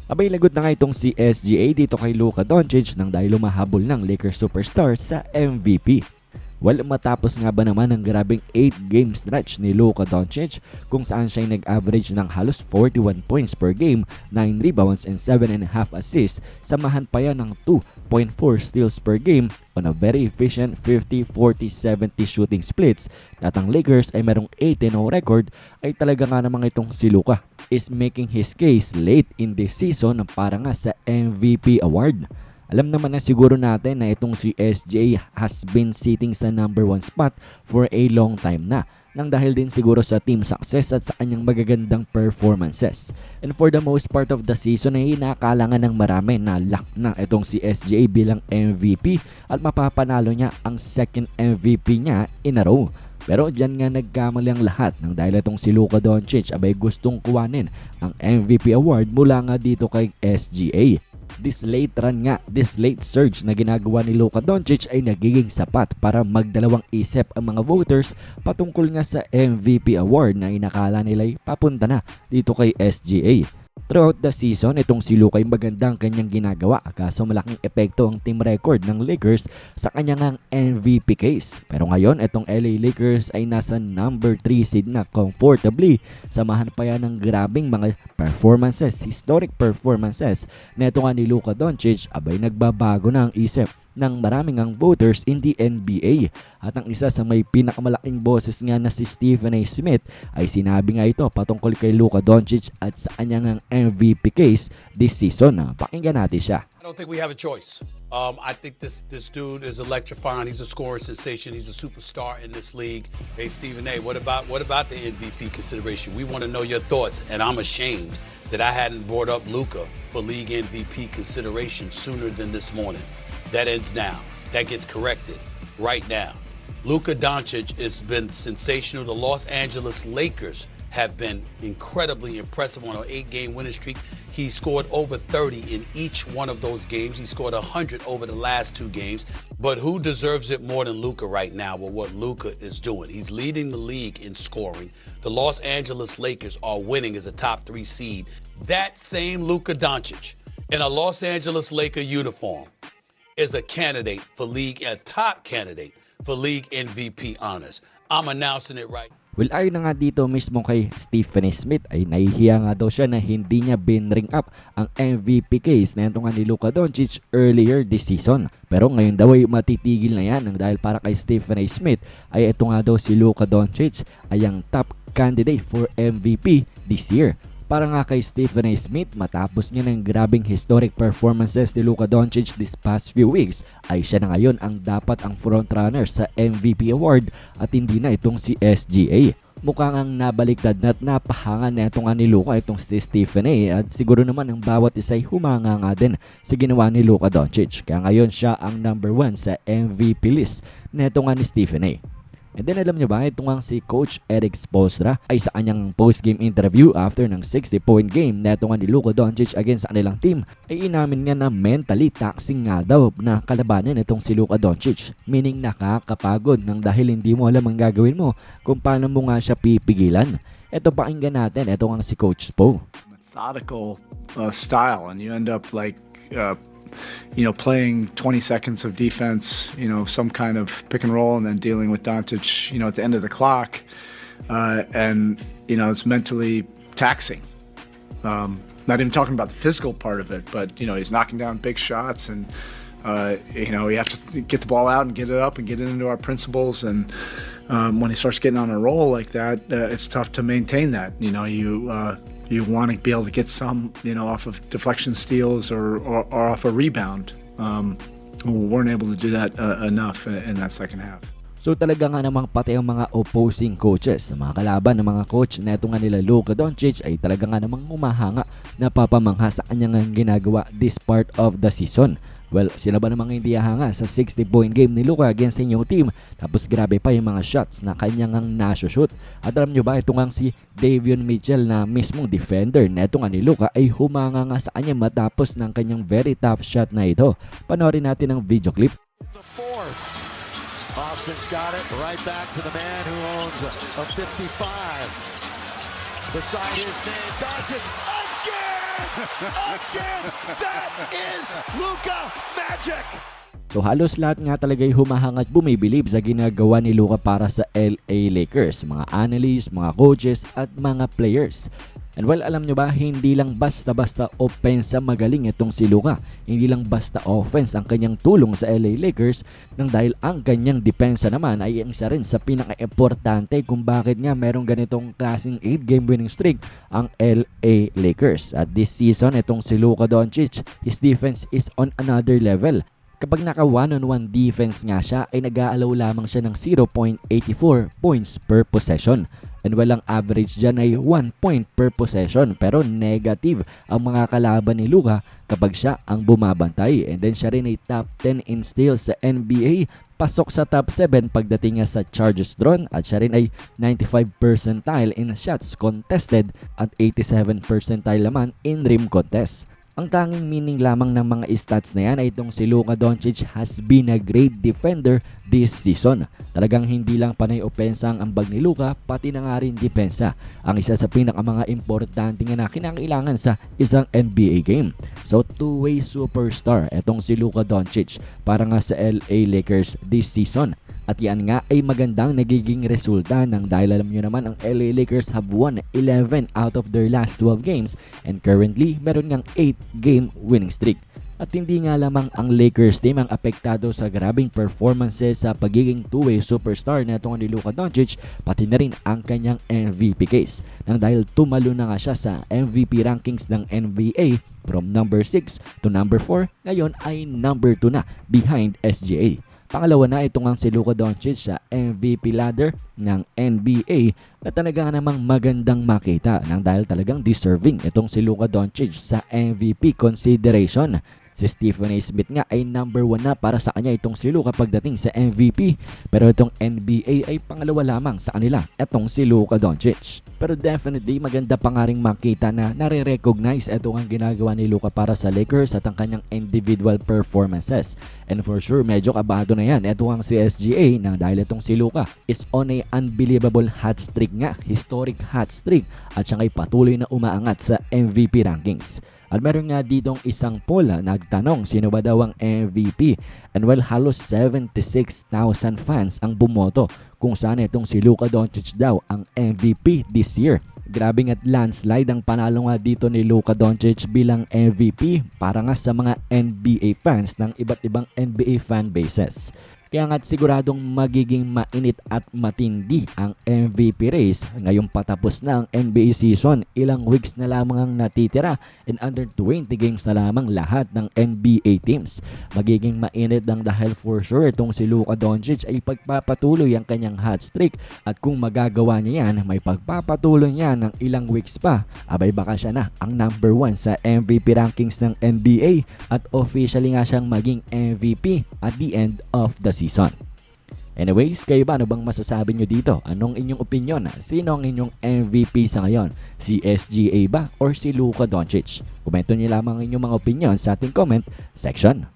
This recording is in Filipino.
Abay lagot na nga itong si SGA dito kay Luka Doncic nang dahil lumahabol ng Lakers superstar sa MVP. Well, matapos nga ba naman ang grabing 8-game stretch ni Luka Doncic kung saan siya nag-average ng halos 41 points per game, 9 rebounds and 7.5 assists, samahan pa yan ng 2.4 steals per game on a very efficient 50-40-70 shooting splits. At ang Lakers ay merong 8-0 record, ay talaga nga namang itong si Luka is making his case late in this season para nga sa MVP award. Alam naman na siguro natin na itong si SJ has been sitting sa number 1 spot for a long time na, nang dahil din siguro sa team success at sa kanyang magagandang performances. And for the most part of the season ay inakalangan ng marami na lock na itong si SJ bilang MVP at mapapanalo niya ang second MVP niya in a row. Pero dyan nga nagkamali ang lahat nang dahil itong si Luka Doncic abay gustong kuwanin ang MVP award mula nga dito kay SGA. This late surge na ginagawa ni Luka Doncic ay nagiging sapat para magdalawang isip ang mga voters patungkol nga sa MVP award na inakala nila'y papunta na dito kay SGA. Throughout the season, itong si Luka ay magandang kanyang ginagawa kaso malaking epekto ang team record ng Lakers sa kanyang MVP case. Pero ngayon, itong LA Lakers ay nasa number 3 seed na comfortably. Samahan pa yan ng grabing mga performances, historic performances na ito nga ni Luka Doncic abay nagbabago na ang isip ng maraming ang voters in the NBA. At ang isa sa may pinakamalaking boses nga na si Stephen A. Smith ay sinabi nga ito patungkol kay Luka Doncic at sa kanyang MVP case this season. Pakinggan natin siya. I don't think we have a choice. I think this dude is electrifying. He's a scoring sensation. He's a superstar in this league. Hey, Stephen A., what about the MVP consideration? We want to know your thoughts, and I'm ashamed that I hadn't brought up Luka for league MVP consideration sooner than this morning. That ends now. That gets corrected right now. Luka Doncic has been sensational. The Los Angeles Lakers have been incredibly impressive on an 8-game winning streak. He scored over 30 in each one of those games. He scored 100 over the last 2 games. But who deserves it more than Luka right now with what Luka is doing? He's leading the league in scoring. The Los Angeles Lakers are winning as a top 3 seed. That same Luka Doncic in a Los Angeles Laker uniform is a candidate for a top candidate for league MVP honors. I'm announcing it right. Well, ayon na nga dito mismo kay Stephen A. Smith ay nahihiya nga daw siya na hindi niya binring up ang MVP case na ito nga ni Luka Doncic earlier this season. Pero ngayon daw ay matitigil na yan dahil para kay Stephen A. Smith ay ito nga daw si Luka Doncic ay ang top candidate for MVP this year. Para nga kay Stephen A. Smith, matapos niya ng grabing historic performances ni Luka Doncic this past few weeks, ay siya na ngayon ang dapat ang frontrunner sa MVP award at hindi na itong si SGA. Mukhang ang nabaliktad na at napahangan na ito nga ni Luka itong si Stephen A. At siguro naman ang bawat isa ay humanga nga din sa ginawa ni Luka Doncic. Kaya ngayon siya ang number 1 sa MVP list na ito nga ni Stephen A. And then alam nyo ba, itong ang si Coach Eric Spoelstra ay sa kanyang post-game interview after ng 60-point game na itong ni Luka Doncic against sa kanilang team ay inamin nga na mentally taxing nga daw na kalabanin itong si Luka Doncic. Meaning nakakapagod nang dahil hindi mo alam ang gagawin mo kung paano mo nga siya pipigilan. Ito pakinggan natin, itong ang si Coach Spo. Methodical style and you end up like playing 20 seconds of defense, some kind of pick and roll, and then dealing with Doncic, at the end of the clock. And it's mentally taxing. Not even talking about the physical part of it, but, he's knocking down big shots and, you have to get the ball out and get it up and get it into our principles. And when he starts getting on a roll like that, it's tough to maintain that. You want to be able to get some, off of deflection steals or off a rebound. We weren't able to do that enough in that second half. So talaga nga namang pati ang mga opposing coaches, mga kalaban ng mga coach na ito nga nila Luka Doncic ay talaga nga namang humahanga na papamangha sa kanyang ginagawa this part of the season. Well, sila ba namang hindi hanga sa 60-point game ni Luka against sa inyong team? Tapos grabe pa yung mga shots na kanyang nasho-shoot. At alam nyo ba, ito nga si Davion Mitchell na mismong defender na ito nga ni Luka ay humanga nga sa kanya matapos ng kanyang very tough shot na ito. Panoorin natin ang video clip. The fourth. Austin's got it right back to the man who owns a 55. Beside his name, Doncic again! Again! That is Luka Magic! So halos lahat nga talaga'y humahang at bumibilib sa ginagawa ni Luka para sa LA Lakers, mga analysts, mga coaches at mga players. And well, alam nyo ba, hindi lang basta-basta opensa magaling itong si Luka. Hindi lang basta offense ang kanyang tulong sa LA Lakers nang dahil ang kanyang depensa naman ay isa rin sa pinaka-importante kung bakit nga merong ganitong klaseng 8-game winning streak ang LA Lakers. At this season, itong si Luka Doncic, his defense is on another level. Kapag naka one-on-one defense nga siya ay nag-aalaw lamang siya ng 0.84 points per possession. And walang average dyan ay 1 point per possession, pero negative ang mga kalaban ni Luka kapag siya ang bumabantay. And then siya rin ay top 10 in steals sa NBA, pasok sa top 7 pagdating nga sa charges drawn, at siya rin ay 95 percentile in shots contested at 87 percentile naman in rim contest. Ang tanging meaning lamang ng mga stats na yan ay itong si Luka Doncic has been a great defender this season. Talagang hindi lang panay opensa ang ambag ni Luka, pati na nga rin depensa. Ang isa sa mga importante nga na kinakailangan sa isang NBA game. So two-way superstar itong si Luka Doncic para nga sa LA Lakers this season. At yan nga ay magandang nagiging resulta ng dahil alam nyo naman ang LA Lakers have won 11 out of their last 12 games and currently meron ngang 8-game winning streak. At hindi nga lamang ang Lakers team ang apektado sa grabing performances sa pagiging two-way superstar na itong ni Luka Doncic, pati na rin ang kanyang MVP case. Nang dahil tumalo na nga siya sa MVP rankings ng NBA from number 6 to number 4, ngayon ay number 2 na behind SGA. Pangalawa na itong ang si Luka Doncic sa MVP ladder ng NBA na talaga namang magandang makita nang dahil talagang deserving itong si Luka Doncic sa MVP consideration. Si Stephen A. Smith nga ay number 1 na para sa kanya itong si Luka pagdating sa MVP, pero itong NBA ay pangalawa lamang sa kanila itong si Luka Doncic. Pero definitely maganda pa nga rin makita na nare-recognize ito ang ginagawa ni Luka para sa Lakers at ang kanyang individual performances. And for sure medyo kabado na yan ito ang si SGA nang dahil itong si Luka is on a unbelievable hot streak nga, historic hot streak, at siya ay patuloy na umaangat sa MVP rankings. At meron nga ditong isang poll na nagtanong sino ba daw ang MVP, and well, halos 76,000 fans ang bumoto kung saan itong si Luka Doncic daw ang MVP this year. Grabing at landslide ang panalo nga dito ni Luka Doncic bilang MVP para nga sa mga NBA fans ng iba't ibang NBA fan bases. Kaya nga't siguradong magiging mainit at matindi ang MVP race ngayong patapos na ang NBA season. Ilang weeks na lamang ang natitira and under 20 games na lamang lahat ng NBA teams. Magiging mainit lang dahil for sure itong si Luka Doncic ay pagpapatuloy ang kanyang hot streak, at kung magagawa niya yan, may pagpapatuloy niya ng ilang weeks pa, abay baka siya na ang number 1 sa MVP rankings ng NBA at officially nga siyang maging MVP at the end of the season. Anyways, kayo ba, ano bang masasabi nyo dito? Anong inyong opinion? Sino ang inyong MVP sa ngayon? Si SGA ba or si Luka Doncic? Komento nyo lamang ang inyong mga opinion sa ating comment section.